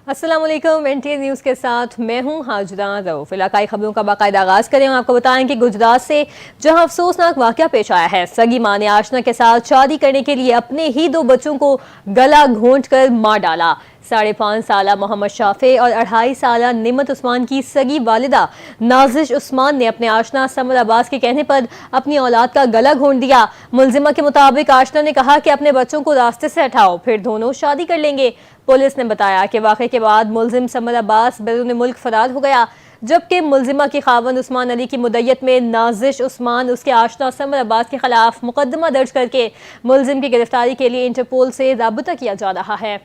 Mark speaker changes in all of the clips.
Speaker 1: अस्सलाम वालेकुम। NTA news के साथ मैं हूं हाजिरा रऊफ। इलाकाई खबरों का बाकायदा आगाज करें। आपको बताएं कि गुजरात से जहां अफसोसनाक वाकया पेश आया है। सगी मां ने आशना के साथ शादी करने के लिए अपने ही 2 बच्चों को गला घोंट कर मार डाला। 5.5 साला मोहम्मद शाफे और 2.5 साला निमत उस्मान की सगी वालिदा नाजिश उस्मान ने अपने आशना समर अब्बास के कहने पर अपनी औलाद का गला घोंट दिया। मुलजिमा के मुताबिक आशना ने कहा कि अपने बच्चों को रास्ते से हटाओ, फिर दोनों शादी कर लेंगे। पुलिस ने बताया कि वाक़े के बाद मुलजिम समर अब्बास बैरून मुल्क फरार हो गया, जबकि मुलजिमा की खावंद उस्मान अली की मुद्दत में नाजिश उस्मान उसके आशना समर अब्बास के खिलाफ मुकदमा दर्ज करके मुलजिम की गिरफ्तारी के लिए इंटरपोल से राबता किया जा रहा है।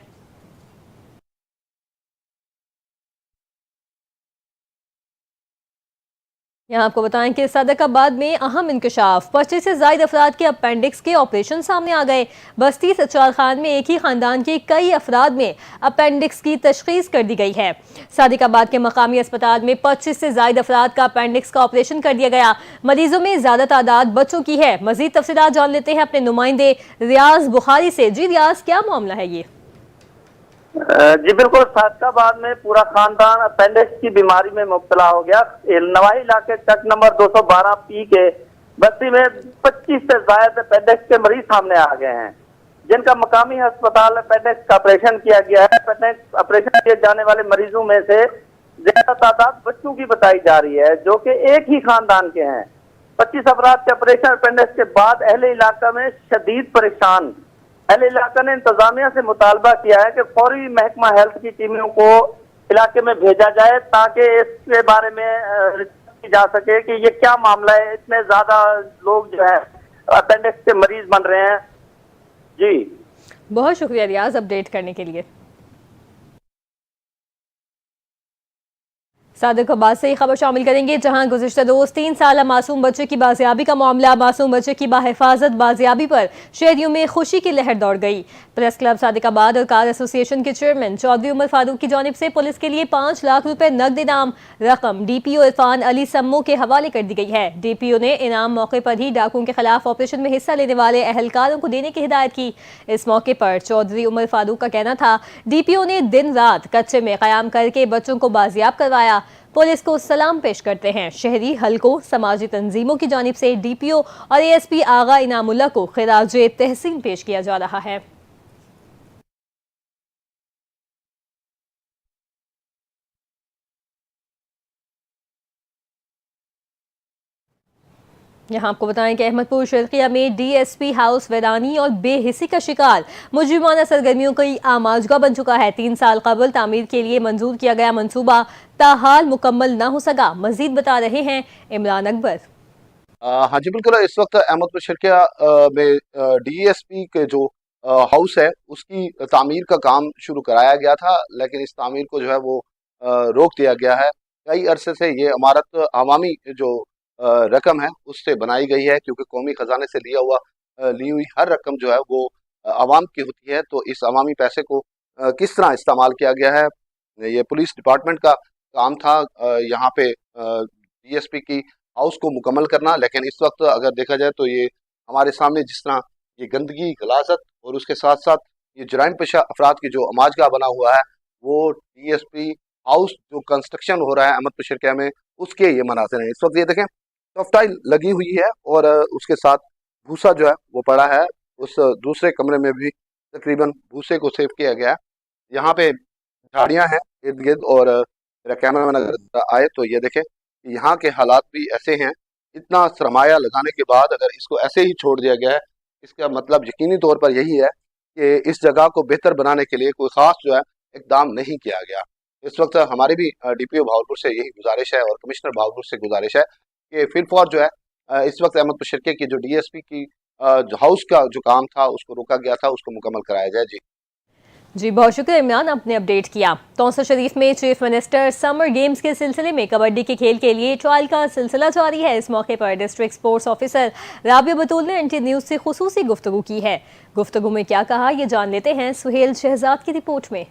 Speaker 1: यहाँ आपको बताएं कि सादकाबाद में अहम इंकशाफ, 25 से ज़ायद अफराद के अपेंडिक्स के ऑपरेशन सामने आ गए। बस्ती सचार खान में एक ही खानदान के कई अफराद में अपेंडिक्स की तशखीस कर दी गई है। सादकाबाद के मकामी अस्पताल में 25 से ज़ायद अफराद का अपेंडिक्स का ऑपरेशन कर दिया गया। मरीजों में ज्यादा तादाद बच्चों की है। मजीद तफसीलात जान लेते हैं अपने नुमाइंदे रियाज बुखारी से। जी रियाज, क्या मामला है ये?
Speaker 2: जी बिल्कुल, सादकाबाद में पूरा खानदान अपेंडिक्स की बीमारी में मुब्तला हो गया। नवाही इलाके चक नंबर 212 पी के बस्ती में 25 से ज्यादा अपेंडिक्स के मरीज सामने आ गए हैं, जिनका मकामी अस्पताल अपेंडिक्स का ऑपरेशन किया गया है। अपेंडिक्स ऑपरेशन किए जाने वाले मरीजों में से ज्यादा तादाद बच्चों की बताई जा रही है, जो कि एक ही खानदान के हैं। 25 अफराद के ऑपरेशन अपेंडिक्स के बाद अहले इलाका में शदीद परेशान। अहले इलाका ने इंतजामिया से मुतालबा किया है कि फौरी महकमा हेल्थ की टीमों को इलाके में भेजा जाए, ताकि इसके बारे में रिसर्च की जा सके कि ये क्या मामला है। इतने ज्यादा लोग जो है अपेंडिक्स के मरीज बन रहे हैं। जी
Speaker 1: बहुत शुक्रिया रियाज अपडेट करने के लिए। सादकाबाद से खबर शामिल करेंगे, जहां गुज़िश्ता रोज 3 साल मासूम बच्चे की बाजियाबी का मामला। मासूम बच्चे की बाहिफाजत बाजियाबी पर शहरियों में खुशी की लहर दौड़ गई। प्रेस क्लब सादकाबाद और कार एसोसिएशन के चेयरमैन चौधरी उमर फारूक की जानिब से पुलिस के लिए 5 लाख रुपए नकद इनाम रकम डीपीओ इरफान अली सम्मो के हवाले कर दी गई है। डीपीओ ने इनाम मौके पर ही डाकुओं के खिलाफ ऑपरेशन में हिस्सा लेने वाले अहलकारों को देने की हिदायत की। इस मौके पर चौधरी उमर फारूक का कहना था, डीपीओ ने दिन रात कच्चे में कयाम करके बच्चों को बाजियाब करवाया। पुलिस को सलाम पेश करते हैं शहरी हलकों, समाजी तंजीमों की जानिब से डीपीओ और एएसपी आगा इनामुल्लाह को खिराजे तहसीन पेश किया जा रहा है। यहाँ आपको बताएं कि अहमदपुर शर्किया में डीएसपी हाउस वैरानी और बेहिसी का शिकार मुजरिमाना सरगर्मियों की आमाजगा बन चुका है। 3 साल कबल तामीर के लिए मंजूर किया गया मंसूबा ताहाल मुकम्मल न हो सका। मजीद बता रहे हैं इमरान अकबर।
Speaker 3: हाँ जी बिल्कुल, इस वक्त अहमदपुर शर्किया में डीएसपी के जो हाउस है उसकी तामीर का काम शुरू कराया गया था, लेकिन इस तामीर को जो है वो रोक दिया गया है। कई अरसे से ये इमारत अवामी जो रकम है उससे बनाई गई है, क्योंकि कौमी खजाने से ली हुई हर रकम जो है वो आवाम की होती है। तो इस अवामी पैसे को किस तरह इस्तेमाल किया गया है, ये पुलिस डिपार्टमेंट का काम था यहाँ पे डीएसपी की हाउस को मुकम्मल करना। लेकिन इस वक्त अगर देखा जाए तो ये हमारे सामने जिस तरह ये गंदगी, गलाजत और उसके साथ साथ ये जराइम पेशा अफराद की जो अमाजगा बना हुआ है, वो डीएसपी हाउस जो कंस्ट्रक्शन हो रहा है अहमदपुर शर्किया में, उसके ये मनाजिर हैं। इस वक्त ये देखें, टॉफ्टाइल लगी हुई है और उसके साथ भूसा जो है वो पड़ा है। उस दूसरे कमरे में भी तकरीबन भूसे को सेव किया गया है। यहाँ पे झाड़ियाँ हैं इर्द गिर्द, और मेरा कैमरामैन अगर आए तो ये देखें कि यहाँ के हालात भी ऐसे हैं। इतना सरमाया लगाने के बाद अगर इसको ऐसे ही छोड़ दिया गया है, इसका मतलब यकीनी तौर पर यही है कि इस जगह को बेहतर बनाने के लिए कोई ख़ास जो है इकदाम नहीं किया गया। इस वक्त हमारी भी डीपीओ भावलपुर से यही गुजारिश है और कमिश्नर भावलपुर से गुजारिश है कि फिलफौर जो है इस वक्त अहमदपुर शर्किया की जो डीएसपी की जो हाउस का जो काम था उसको रोका गया था, उसको मुकम्मल कराया जाए।
Speaker 1: जी बहुत शुक्रिया इमरान, आपने अपडेट किया। तौसा शरीफ में चीफ मिनिस्टर समर गेम्स के सिलसिले में कबड्डी के खेल के लिए ट्रायल का सिलसिला जारी है। इस मौके पर डिस्ट्रिक्ट स्पोर्ट्स ऑफिसर राबिया बतूल ने एनटी न्यूज़ से खुसूसी गुफ्तगू की है। गुफ्तगू में क्या कहा, ये जान लेते हैं सुहेल शहजाद की रिपोर्ट में।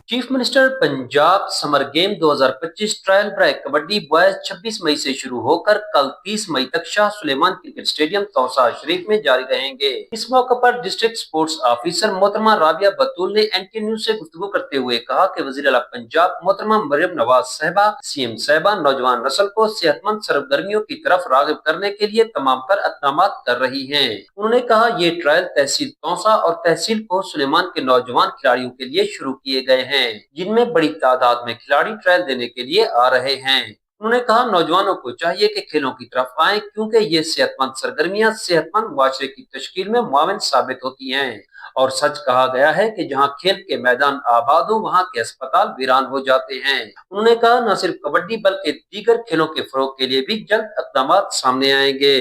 Speaker 4: Chief minister Punjab summer game 2025 trial ब्रैक कबड्डी बॉयज 26 मई से शुरू होकर कल 30 मई तक शाह सुलेमान क्रिकेट स्टेडियम तौसा शरीफ में जारी रहेंगे। इस मौके पर डिस्ट्रिक्ट स्पोर्ट्स ऑफिसर मोहतरमा राबिया बतूल ने एनटीएन न्यूज से गुफ्तगू करते हुए कहा कि वजीर आला पंजाब मोहतरमा मरियम नवाज साहिबा सीएम साहिबा नौजवान नस्ल को सेहतमंद सरगर्मियों की तरफ राग़िब करने के लिए तमाम तर इक़दाम कर रही है। उन्होंने कहा ये ट्रायल तहसील तौसा और तहसील को सुलेमान के नौजवान खिलाड़ियों के लिए शुरू किए गए हैं, जिनमें बड़ी तादाद में खिलाड़ी ट्रायल देने के लिए आ रहे हैं। उन्होंने कहा नौजवानों को चाहिए कि खेलों की तरफ आएं, क्योंकि ये सेहतमंद सरगर्मियां सेहतमंद मुआशरे की तश्कील में मुआविन साबित होती हैं। और सच कहा गया है कि जहां खेल के मैदान आबाद हो वहां के अस्पताल वीरान हो जाते हैं। उन्होंने कहा न सिर्फ कबड्डी बल्कि दीगर खेलों के फरोग के लिए भी जल्द इक़दाम सामने आएंगे।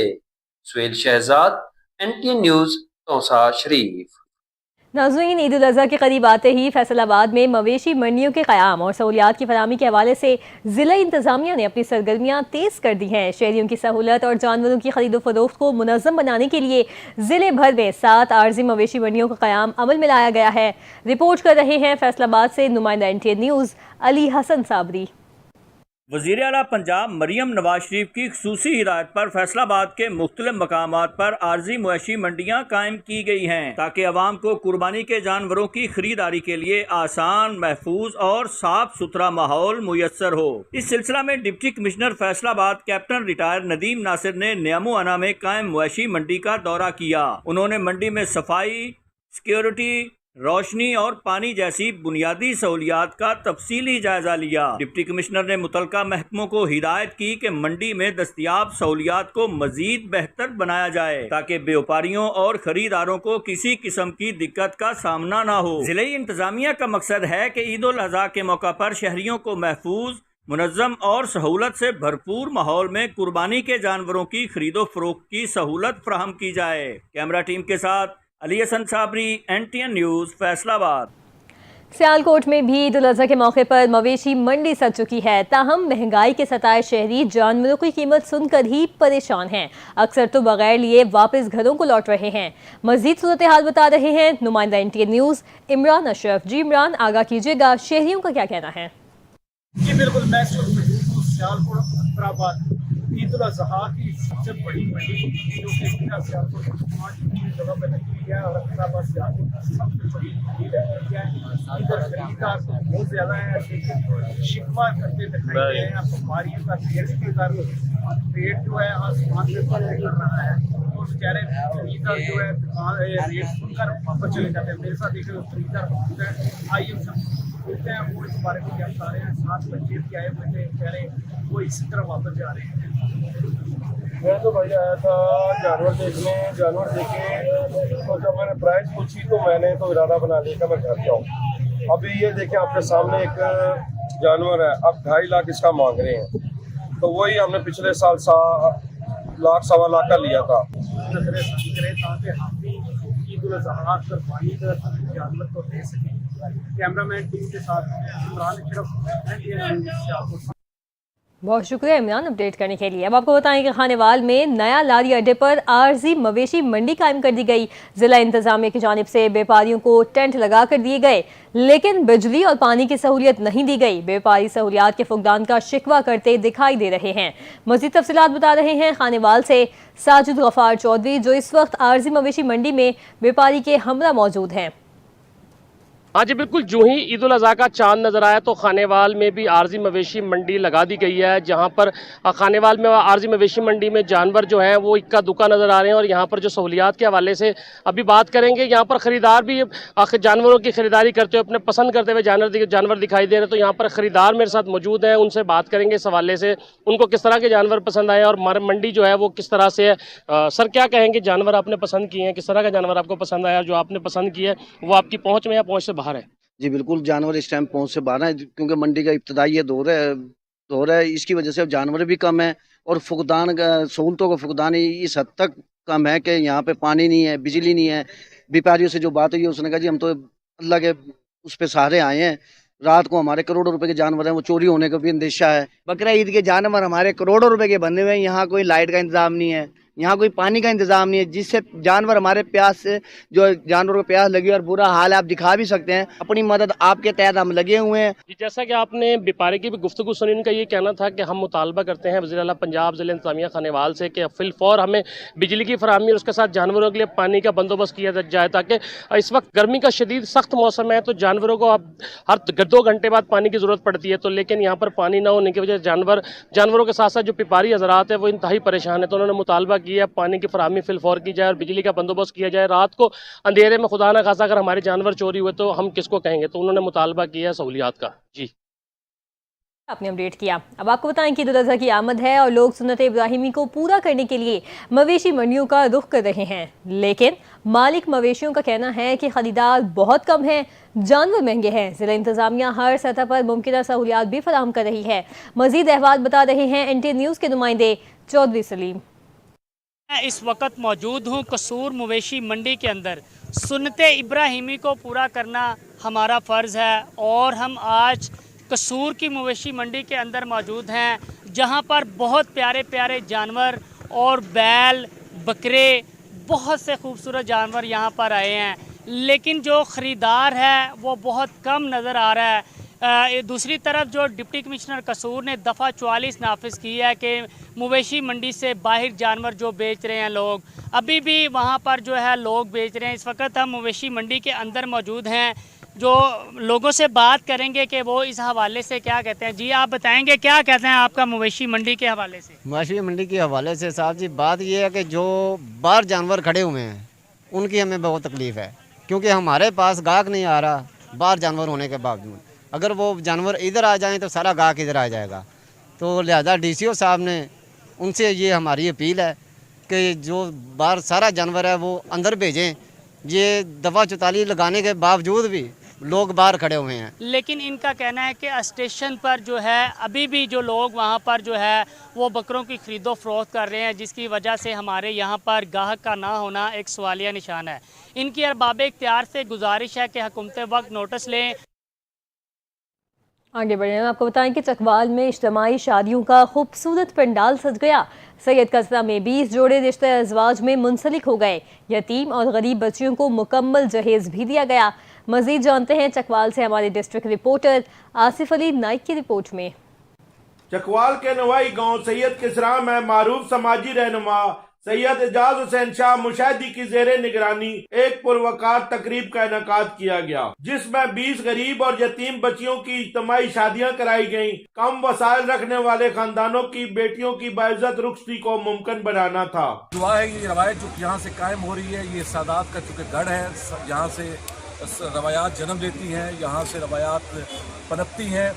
Speaker 4: सुहेल शहजाद, एनटीएन न्यूज, तौसा शरीफ।
Speaker 1: नाज़रीन, ईद उल अज़हा के करीब आते ही फैसलाबाद में मवेशी मंडियों के क़याम और सहूलियात की फराहमी के हवाले से ज़िला इंतज़ामिया ने अपनी सरगर्मियाँ तेज़ कर दी हैं। शहरियों की सहूलत और जानवरों की खरीदो फरोख्त को मुनज़्ज़म बनाने के लिए ज़िले भर में 7 आर्जी मवेशी मंडियों का क़याम अमल में लाया गया है। रिपोर्ट कर रहे हैं फैसलाबाद से नुमाइंदा एनटीएन न्यूज़ अली हसन साबरी।
Speaker 5: वज़ीर आला पंजाब मरियम नवाज शरीफ की ख़ुसूसी हिदायत पर फैसलाबाद के मुख्तलिफ मकामात पर आर्जी मवेशी मंडियाँ कायम की गई हैं, ताकि अवाम को कुर्बानी के जानवरों की खरीदारी के लिए आसान, महफूज और साफ सुथरा माहौल मुयस्सर हो। इस सिलसिला में deputy commissioner Faisalabad captain retire Nadeem Nasir ने न्यामुआना में कायम मवेशी मंडी का दौरा किया। उन्होंने मंडी में सफाई, सिक्योरिटी, रोशनी और पानी जैसी बुनियादी सहूलियात का तफसीली जायजा लिया। डिप्टी कमिश्नर ने मुतलका महकमों को हिदायत की कि मंडी में दस्तयाब सहूलियात को मजीद बेहतर बनाया जाए, ताकि व्यापारियों और खरीदारों को किसी किस्म की दिक्कत का सामना न हो। जिले इंतजामिया का मकसद है कि ईद उल अज़हा के मौका पर शहरियों को महफूज, मुनज़्ज़म और सहूलत से भरपूर माहौल में कुर्बानी के जानवरों की खरीदो फरोख्त की सहूलत फराहम की जाए। कैमरा टीम के साथ अली हसन साबरी, एनटीएन न्यूज़, फैसलाबाद।
Speaker 1: सियालकोट में भी ईद उल अज़हा के मौके पर मवेशी मंडी सज चुकी है। ताहम महंगाई के सताए शहरी जानवरों की कीमत सुनकर ही परेशान हैं। अक्सर तो बगैर लिए वापस घरों को लौट रहे हैं। मजीद सूरत हाल बता रहे हैं नुमाइंदा एनटीएन न्यूज़ इमरान अशरफ। जी इमरान, आगाह कीजिएगा, शहरियों का क्या कहना है?
Speaker 6: जी बिल्कुल, मैं सियालकोट ईद उल अज़हा की सबसे बड़ी मंडी जो कि सियालकोट 5 जगह पर लगी हुई है और अहमदाबाद सियालकोट की सबसे बड़ी मंडी लगी है। इधर खरीदार तो बहुत ज़्यादा है, शिकवा करते दिखाई दे रहे हैं। व्यापारियों का रेट जो है आसमान में बातें कर रहा है और बेचारे खरीदार जो है दुकान रेट सुनकर वापस चले जाते हैं। मेरे साथ एक खरीदार मौजूद है, आइए उनसे पूछते हैं वो इस बारे में क्या बता रहे हैं। 7 बच्चे भी आए हुए थे, कह रहे वो इसी तरह वापस जा रहे हैं।
Speaker 7: मैं तो भाई आया था जानवर देखने, जानवर देखे तो जब मैंने प्राइस पूछी तो मैंने तो इरादा बना लिया कि मैं घर जाऊँ। अभी ये देखें आपके सामने एक जानवर है, अब 2.5 लाख इसका मांग रहे हैं, तो वही हमने पिछले साल लाख सवा लाख का लिया था।
Speaker 6: जानवर को दे सके। कैमरामैन टीम के साथ इमरान अशरफ।
Speaker 1: बहुत शुक्रिया इमरान अपडेट करने के लिए। अब आपको बताएं कि खानेवाल में नया लारी अड्डे पर आर्जी मवेशी मंडी कायम कर दी गई। जिला इंतजामिया की जानिब से व्यापारियों को टेंट लगा कर दिए गए, लेकिन बिजली और पानी की सहूलियत नहीं दी गई। व्यापारी सहूलियात के फुकदान का शिकवा करते दिखाई दे रहे हैं। मजीद तफसीलात बता रहे हैं खानेवाल से साजिद गफार चौधरी, जो इस वक्त आर्जी मवेशी मंडी में व्यापारी के हमरा मौजूद हैं।
Speaker 8: हाँ जी बिल्कुल, जो ही ईद उल अज़हा का चांद नज़र आया तो खानेवाल में भी आर्जी मवेशी मंडी लगा दी गई है, जहाँ पर खानेवाल में आर्जी मवेशी मंडी में जानवर जो है वो इक्का दुक्का नज़र आ रहे हैं। और यहाँ पर जो सहूलियात के हवाले से अभी बात करेंगे, यहाँ पर ख़रीदार भी जानवरों की ख़रीदारी करते हुए अपने पसंद करते हुए जानवर दिखाई दे रहे हैं। तो यहाँ पर ख़रीदार मेरे साथ मौजूद हैं, उनसे बात करेंगे इस हवाले से, उनको किस तरह के जानवर पसंद आए और मंडी जो है वो किस तरह से है। सर क्या कहेंगे, जानवर आपने पसंद किए हैं, किस तरह का जानवर आपको पसंद आया, जो आपने पसंद किया है वो आपकी पहुँच में या पहुँच से बाहर है?
Speaker 9: जी बिल्कुल, जानवर इस टाइम पहुँच से बाहर है, क्योंकि मंडी का इब्तदाई दौर है। इसकी वजह से अब जानवर भी कम है और फुकदान सहूलतों का फुकदान इस हद तक कम है कि यहाँ पे पानी नहीं है, बिजली नहीं है। व्यापारियों से जो बात हुई है उसने कहा जी हम तो अल्लाह के उस पे सहारे आए हैं, रात को हमारे करोड़ों रुपए के जानवर हैं, वो चोरी होने का भी अंदेशा है।
Speaker 10: बकरा ईद के जानवर हमारे करोड़ों रुपए के बंधे हुए हैं, यहाँ कोई लाइट का इंतजाम नहीं है,
Speaker 9: यहाँ कोई पानी का इंतजाम नहीं है, जिससे जानवर हमारे प्यास से, जो जानवरों को प्यास लगी और बुरा हाल है, आप दिखा भी सकते हैं। अपनी मदद आपके तहत हम लगे हुए हैं।
Speaker 8: जी, जैसा कि आपने व्यापारी की भी गुफ्तगू सुनी, इनका ये कहना था कि हम मुतालबा करते हैं वज़ीर आला पंजाब ज़िला इंतज़ामिया खानेवाल से कि फिलफौर हमें बिजली की फराहमी और उसके साथ जानवरों के लिए पानी का बंदोबस्त किया जाए, ताकि इस वक्त गर्मी का शदीद सख्त मौसम है, तो जानवरों को अब हर 2 घंटे बाद पानी की ज़रूरत पड़ती है। तो लेकिन यहाँ पर पानी ना होने की वजह से जानवरों के साथ साथ जो व्यापारी हज़रात है वो इंतहाई परेशान है। तो उन्होंने मुतालबा किया पानी की फराहमी फिलफौर की जाए और बिजली का बंदोबस्त किया जाए। रात को अंधेरे में खुदा ना खासा अगर हमारे जानवर चोरी हुए तो हम किसको कहेंगे, तो उन्होंने मुतालबा किया है सहूलियात का। जी,
Speaker 1: आपने अपडेट किया। अब आपको बताएं कि ईद उल अज़हा की आमद है और लोग सुन्नत इब्राहिमी को पूरा करने के लिए मवेशी मंडियों का रुख कर रहे हैं, लेकिन मालिक मवेशियों का कहना है कि खरीदार बहुत कम हैं, जानवर महंगे हैं। ज़िला इंतज़ामिया हर सतह पर मुमकिन सहूलियात भी फराहम कर रही है। मज़ीद अहवाल बता रहे हैं NTN न्यूज़ के नुमाइंदे चौधरी सलीम।
Speaker 10: मैं इस वक्त मौजूद हूँ कसूर मवेशी मंडी के अंदर। सुन्नत इब्राहिमी को पूरा करना हमारा फ़र्ज़ है और हम आज कसूर की मवेशी मंडी के अंदर मौजूद हैं, जहाँ पर बहुत प्यारे प्यारे जानवर और बैल, बकरे, बहुत से खूबसूरत जानवर यहाँ पर आए हैं, लेकिन जो ख़रीदार है वो बहुत कम नज़र आ रहा है। दूसरी तरफ जो डिप्टी कमिश्नर कसूर ने दफ़ा 44 नाफिज की है कि मवेशी मंडी से बाहर जानवर जो बेच रहे हैं लोग, अभी भी वहाँ पर जो है लोग बेच रहे हैं। इस वक्त हम मवेशी मंडी के अंदर मौजूद हैं, जो लोगों से बात करेंगे कि वो इस हवाले से क्या कहते हैं। जी, आप बताएंगे क्या कहते हैं आपका मवेशी मंडी के हवाले से?
Speaker 11: मवेशी मंडी के हवाले से साहब जी बात ये है कि जो बाहर जानवर खड़े हुए हैं उनकी हमें बहुत तकलीफ़ है, क्योंकि हमारे पास गाहक नहीं आ रहा बाहर जानवर होने के बावजूद। अगर वो जानवर इधर आ जाएं तो सारा गाहक इधर आ जाएगा। तो लिहाजा DCO साहब ने उनसे ये हमारी अपील है कि जो बाहर सारा जानवर है वो अंदर भेजें। ये दफ़ा 44 लगाने के बावजूद भी लोग बाहर खड़े हुए हैं।
Speaker 10: लेकिन इनका कहना है कि स्टेशन पर जो है अभी भी जो लोग वहाँ पर जो है वो बकरों की खरीदो फरोख्त कर रहे हैं, जिसकी वजह से हमारे यहाँ पर गाहक का ना होना एक सवालिया निशान है। इनकी अरबाब इख्तियार से गुजारिश है कि हुकूमत वक्त नोटिस लें।
Speaker 1: आगे बढ़े, आपको बताएं कि चकवाल में इज्तिमाई शादियों का खूबसूरत पंडाल सज गया। सैयद कस्बा में 20 जोड़े रिश्ते अज़वाज में मुंसलिक हो गए। यतीम और गरीब बच्चियों को मुकम्मल जहेज भी दिया गया। मजीद जानते हैं चकवाल से हमारे डिस्ट्रिक्ट रिपोर्टर आसिफ अली नाइक की रिपोर्ट में।
Speaker 12: चकवाल के नवाई गांव सैयद किसरा में मारूफ समाजी रहनुमा सैयद एजाज हुसैन शाह मुशाहिदी की जेरे निगरानी एक पुरवकार तकरीब का इनेकाद किया गया, जिसमें 20 गरीब और यतीम बच्चियों की इज्तिमाई शादियां कराई गयीं। कम वसाइल रखने वाले खानदानों की बेटियों की बाइज्जत रुखसती को मुमकिन बनाना था।
Speaker 13: दुआ है ये रवायत जो यहाँ से कायम हो रही है, ये सादात का चूँकि गढ़ है, यहाँ से रवायात जन्म लेती हैं, यहाँ से रवायात पनपती हैं।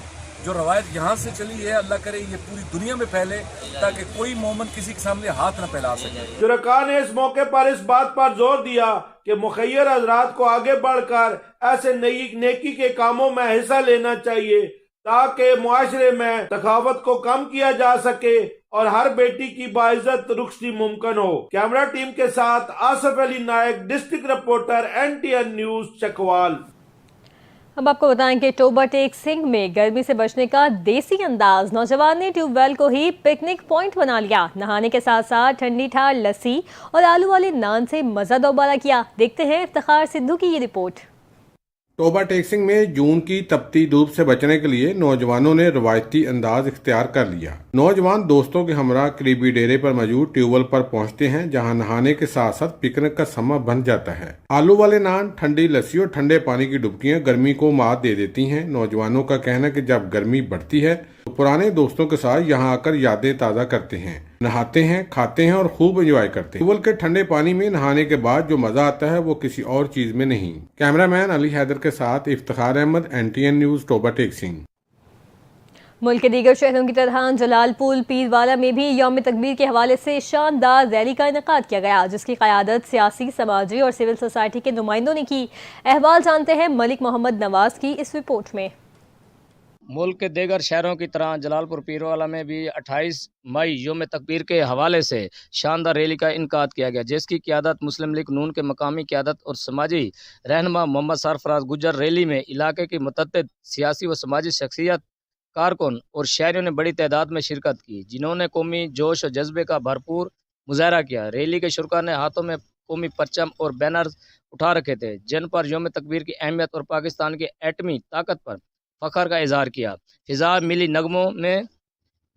Speaker 13: जो रवायत यहाँ से चली है अल्लाह करे ये पूरी दुनिया में फैले, ताकि कोई मोमन किसी के सामने हाथ न फैला सके।
Speaker 12: जुरका ने इस मौके पर इस बात पर जोर दिया कि मुखय्यर हजरात को आगे बढ़कर ऐसे नेकी के कामों में हिस्सा लेना चाहिए, ताकि मुआशरे में तखावत को कम किया जा सके और हर बेटी की बाइज्जत रुखसती मुमकिन हो। कैमरा टीम के साथ Asif Ali Nayak, district reporter NTN news Chakwal.
Speaker 1: अब आपको बताएं कि टोबा टेक सिंह में गर्मी से बचने का देसी अंदाज। नौजवान ने ट्यूबवेल को ही पिकनिक पॉइंट बना लिया। नहाने के साथ साथ ठंडी ठार लस्सी और आलू वाले नान से मजा दोबारा किया। देखते हैं इफ्तिखार सिद्धू की ये रिपोर्ट।
Speaker 14: टोबा टेक सिंह में जून की तपती धूप से बचने के लिए नौजवानों ने रवायती अंदाज इख्तियार कर लिया। नौजवान दोस्तों के हमरा करीबी डेरे पर मौजूद ट्यूबवेल पर पहुंचते हैं, जहां नहाने के साथ साथ पिकनिक का समय बन जाता है। आलू वाले नान, ठंडी लस्सी और ठंडे पानी की डुबकियां गर्मी को मात दे देती हैं। नौजवानों का कहना है कि जब गर्मी बढ़ती है तो पुराने दोस्तों के साथ यहाँ आकर यादें ताज़ा करते हैं, नहाते हैं, खाते हैं और खूब एंजॉय करते हैं। ट्यूबवेल के ठंडे पानी में नहाने के बाद जो मजा आता है वो किसी और चीज में नहीं। कैमरामैन अली हैदर के साथ इफ्तिखार अहमद, NTN न्यूज, टोबा टेक सिंह।
Speaker 1: मुल्क के दीगर शहरों की तरह जलालपुर पीरवाला में भी यौम तकबीर के हवाले से शानदार रैली का इनेकाद किया गया, जिसकी क़यादत सियासी, समाजी और सिविल सोसाइटी के नुमाइंदों ने की। अहवाल जानते हैं मलिक मोहम्मद नवाज की इस रिपोर्ट में।
Speaker 15: मुल्क के दीगर शहरों की तरह जलालपुर पीरवाला में भी 28 मई यौम तकबीर के हवाले से शानदार रैली का इनेकाद किया गया, जिसकी क़यादत मुस्लिम लीग नून के मकामी क़यादत और समाजी रहनुमा मोहम्मद सरफराज गुजर। रैली में इलाके की मुतअद्दिद सियासी व समाजी शख्सियत, कारकुन और शहरियों ने बड़ी तादाद में शिरकत की, जिन्होंने कौमी जोश और जज्बे का भरपूर मुजाहरा किया। रैली के शुरा ने हाथों में कौमी परचम और बैनर उठा रखे थे, जिन पर यौम तकबीर की अहमियत और पाकिस्तान की एटमी ताकत पर फ़ख्र का इजहार किया। फिजा मिली नगमों में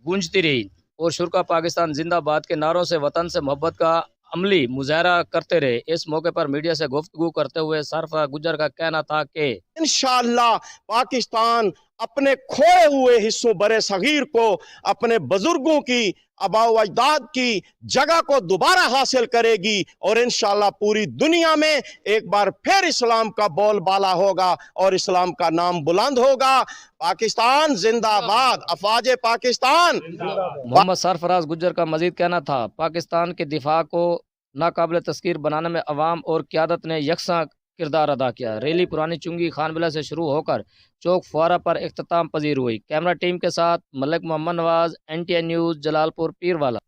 Speaker 15: गूंजती रही और शुरा पाकिस्तान जिंदाबाद के नारों से वतन से मोहब्बत का अमली मुजाहरा करते रहे। इस मौके पर मीडिया से गुफ्तगू करते हुए सरफराज गुज्जर का कहना था कि
Speaker 16: इंशाअल्लाह पाकिस्तान अपने खोए हुए हिस्सों बरे सगीर को, अपने बुजुर्गों की, आबाओ अजदाद की जगह को दोबारा हासिल करेगी और इंशाअल्लाह पूरी दुनिया में एक बार फिर इस्लाम का बोलबाला होगा और इस्लाम का नाम बुलंद होगा। पाकिस्तान जिंदाबाद, अफवाज पाकिस्तान।
Speaker 15: मोहम्मद सरफराज गुज्जर का मजीद कहना था, पाकिस्तान के दिफा को नाकाबिल तस्कीर बनाने में अवाम और क़यादत ने यकसा किरदार अदा किया। रैली पुरानी चुंगी खानविला से शुरू होकर चौक फुआरा पर इख्तिताम पजीर हुई। कैमरा टीम के साथ Malik Muhammad Nawaz, NTN news, Jalalpur Pirwala.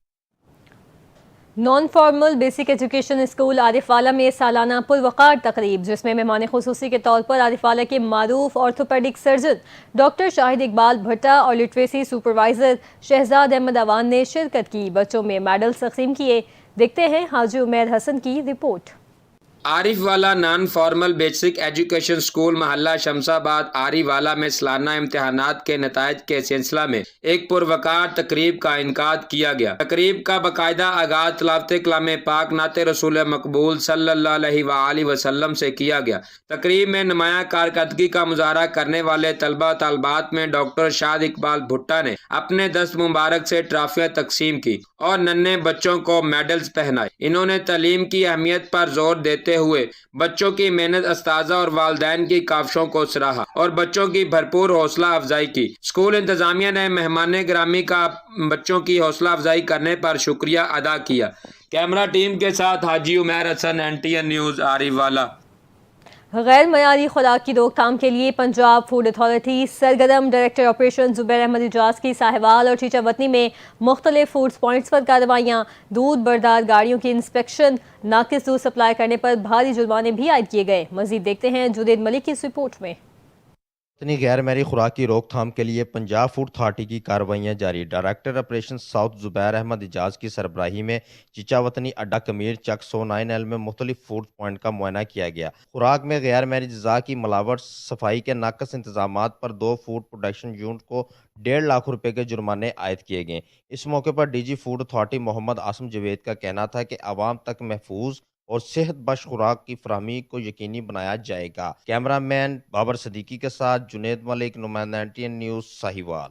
Speaker 1: Non formal basic education school Arifwala में सालाना पुरवकार तकरीब, जिसमें मेहमान खुसूसी के तौर पर आरिफवाला के मारूफ orthopaedic surgeon doctor Shahid Iqbal Bhatta और लिटरेसी सुपरवाइजर शहजाद अहमद अवान ने शिरकत की। बच्चों में मेडल तकसीम किए। देखते हैं हाजी उमैर हसन की report.
Speaker 17: Arifwala non formal basic education school महल्ला शमसाबाद आरिफवाला में सालाना इम्तिहानात के नताइज के सिलसिला में एक पुरवकार तकरीब का इनकाद किया गया। तकरीब का बाकायदा आगाज तिलावत कलाम पाक नाते रसूल मकबूल सल्लल्लाहु अलैहि वसल्लम से किया गया। तकरीब में नुमाया कारकर्दगी का मुजाहरा करने वाले तलबा तलबात में डॉक्टर शाहिद इकबाल भुट्टा ने अपने दस्त मुबारक से ट्रॉफियां तकसीम की और नन्हे बच्चों को मेडल्स पहनाए। इन्होंने तालीम की अहमियत पर जोर देते हुए बच्चों की मेहनत, अस्ताज़ा और वालिदैन की काविशों को सराहा और बच्चों की भरपूर हौसला अफजाई की। स्कूल इंतजामिया ने मेहमान गिरामी का बच्चों की हौसला अफजाई करने पर शुक्रिया अदा किया। कैमरा टीम के साथ हाजी उमैर हसन, NTN न्यूज़ आरिफवाला।
Speaker 1: गैर मयारी खुराक की रोकथाम के लिए पंजाब फूड अथॉरिटी सरगर्म। डायरेक्टर ऑपरेशन जुबैर अहमद इजाज की साहिवाल और चीचावतनी में मुख्तलिफ फूड पॉइंट्स पर कार्रवाइयाँ। दूध बरदार गाड़ियों की इंस्पेक्शन, नाकिस दूध सप्लाई करने पर भारी जुर्माने भी आयद किए गए। मजीद देखते हैं जुनेद मलिक की इस रिपोर्ट में।
Speaker 18: इतनी गैर मैरी खुराक की रोकथाम के लिए पंजाब फूड अथॉरिटी की कार्रवाइयाँ जारी। Director operation south Zubair Ahmed Ijaz की सरबराही में चिचावतनी अड्डा कमीर चक 109L में मुख्तलिफ फूड पॉइंट का मुआयना किया गया। खुराक में गैर मैरी ग़िज़ा की मिलावट, सफाई के नाकस इंतजामात पर 2 फूड प्रोडक्शन यूनिट को 1.5 लाख रुपए के जुर्माने आयद किए गए। इस मौके पर DG food authority Muhammad Asim Javed का कहना था कि आवाम तक महफूज और सेहत बख्श खुराक की फराहमी को यकीनी बनाया जाएगा। कैमरामैन बाबर सदीकी के साथ जुनेद मलिक, नुमाइंदा NTN न्यूज़ साहिवाल।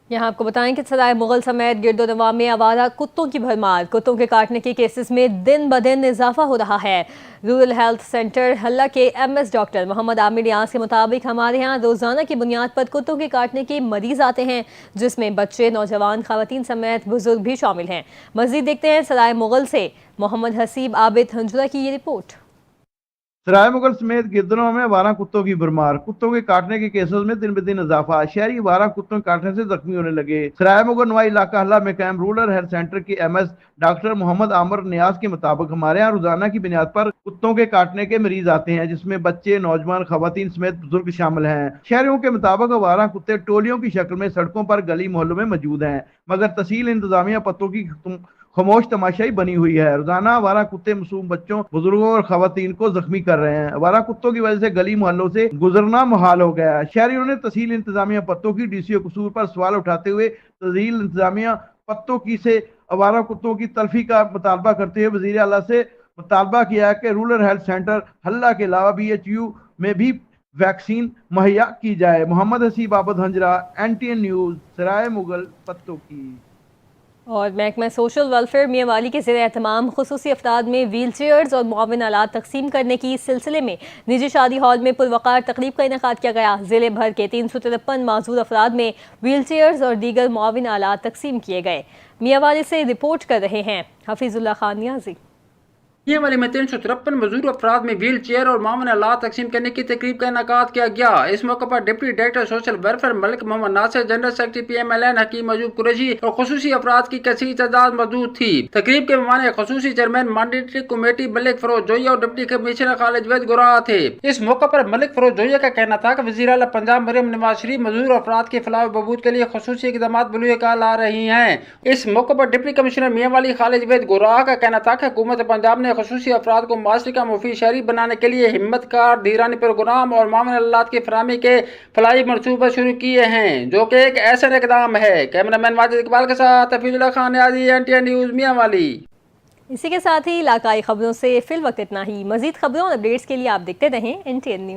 Speaker 1: यहाँ आपको बताएं कि सराय मुगल समेत गिरदोनवा में आवारा कुत्तों की भरमार। कुत्तों के काटने के केसेस में दिन ब दिन इजाफा हो रहा है। रूरल हेल्थ सेंटर हल्ला के MS डॉक्टर मोहम्मद आमिर नियाज के मुताबिक हमारे यहाँ रोजाना की बुनियाद पर कुत्तों के काटने के मरीज आते हैं, जिसमें बच्चे, नौजवान, खवातीन समेत बुजुर्ग भी शामिल हैं। मजीद देखते हैं सराय मुगल से मोहम्मद हसीब आबिद हंजुरा की ये रिपोर्ट।
Speaker 19: सराय मुगल समेत गिरदनों में आवारा कुत्तों की भरमार। कुत्तों के काटने के केसेस में दिन ब दिन इजाफा। शहरी आवारा कुत्तों के काटने से जख्मी होने लगे। सराय मुगल नवाई इलाका हल्ला में कायम रूरल हेल्थ सेंटर के MS डॉक्टर मोहम्मद आमिर नियाज के मुताबिक हमारे यहाँ रोजाना की बुनियाद पर कुत्तों के काटने के मरीज आते हैं, जिसमें बच्चे, नौजवान, खवातीन समेत बुजुर्ग शामिल हैं। शहरियों के मुताबिक आवारा कुत्ते टोलियों की शक्ल में सड़कों पर, गली मोहल्लों में मौजूद हैं, मगर तहसील इंतजामिया पत्तों की खामोश तमाशाई बनी हुई है। रोजाना आवारा कुत्ते मासूम बच्चों, बुजुर्गों और खवातीन को जख्मी कर रहे हैं। आवारा कुत्तों की वजह से गली मोहल्लों से गुजरना मुहाल हो गया है। शहरियों ने तहसील इंतजामिया पत्तों की DCO कसूर पर सवाल उठाते हुए तहसील इंतजामिया पत्तों की से आवारा कुत्तों की तल्फी का मुतालबा करते हुए वजीर आला से मुतालबा किया कि रूरल हेल्थ सेंटर हल्ला के अलावा BHU में भी वैक्सीन मुहैया की जाए। मोहम्मद हसीब आबिद हंजरा, NTN न्यूज़, सराय मुगल पत्तों की।
Speaker 1: और महकमा सोशल वेलफेयर मियांवाली के ज़ेर एहतमाम खुसूसी अफराद में व्हील चेयर्स और मुआविन आलात तकसीम करने की सिलसिले में निजी शादी हॉल में पुरवकार तकरीब का इनेकाद किया गया। ज़िले भर के 353 माजूर अफराद में व्हील चेयर्स और दीगर मुआविन आलात तकसीम किए गए। मियांवाली से रिपोर्ट कर रहे हैं हफीजुल्लाह खान नियाजी।
Speaker 20: یہ वाले में 353 मजदूर अफराद में व्हील चेयर और मामून आलात तकसीम करने की तकरीब का इनकाद किया गया। इस मौके पर deputy director social welfare Malik Muhammad Nasir, general secretary PMLN Hakeem Majzoob Qureshi और खुसूसी अफराद की कसीर तादाद मौजूद थी। तकरीब के मेहमान खुसूसी chairman monetary committee Malik Feroz Joya और डिप्टी कमिश्नर खालिद वैद गुराह थे। इस मौके पर मलिक फरोज जोया का कहना था कि वज़ीर आला पंजाब मरियम नवाज शरीफ मजदूर अफराद के फलाह बहबूद के लिए खुसूसी इक़दाम बुलूए का ला रही हैं। इस मौके पर डिप्टी कमिश्नर मियां वाली खालिद वैद गुराह का कहना था कि हुकूमत पंजाब ने खुसूसी अफराद को माशरे का मुफीद शहरी बनाने के लिए हिम्मत कार धीरानी प्रोग्राम और मामून आलात की फराहमी के फलाही मनसूबे शुरू किए हैं, जो कि एक ऐसा इक़दाम है। कैमरामैन वाजिद इकबाल के साथ हफीजुल्लाह खान नियाज़ी, NTN न्यूज़ मियां वाली।
Speaker 1: इसी के साथ ही इलाकाई खबरों से फिल वक्त इतना ही। मजीद खबरों और अपडेट्स के लिए आप देखते रहें NTN न्यूज़।